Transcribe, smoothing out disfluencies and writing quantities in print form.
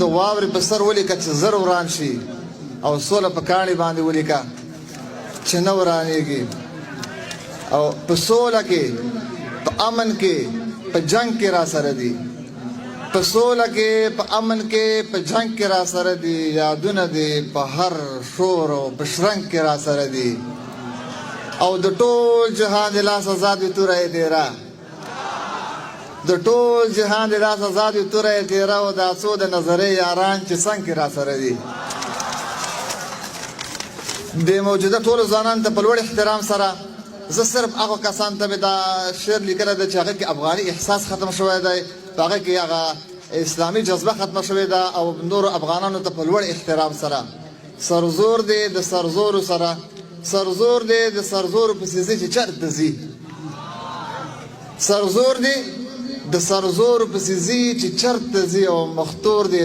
د واورې په سر ولیکه چې زر وران شي او سوله په کاڼي باندې ولیکه چې نه ورانېږي او په سوله کې په امن کې په جنگ کې را سره دي په سوله کې په امن کې په جنگ کې را سره دي یادونه دي په هر شور او په شرنګ کې را سره دي او د ټول جهان د لاس آزاد وي توره تیرا د ټول جهان د لاس آزاد وي توره تیرا او دا څو د نظرې یاران چې څنګ کې را سره دي د موجوده ټولو ځوانانو ته په لوړ احترام سره زه صرف هغه کسان ته مې دا شعر لیکلی دی چې هغه کې افغاني احساس ختم شوی دی په هغه کې هغه اسلامي جذبه ختمه شوې ده او نورو افغانانو ته په لوړ احترام سره سرزور دی د سرزورو سره سرزور دی د سرزورو پسې ځي چې چېرته ځي سرزور دی د سرزورو پسې ځي چې چېرته ځي او مختور دی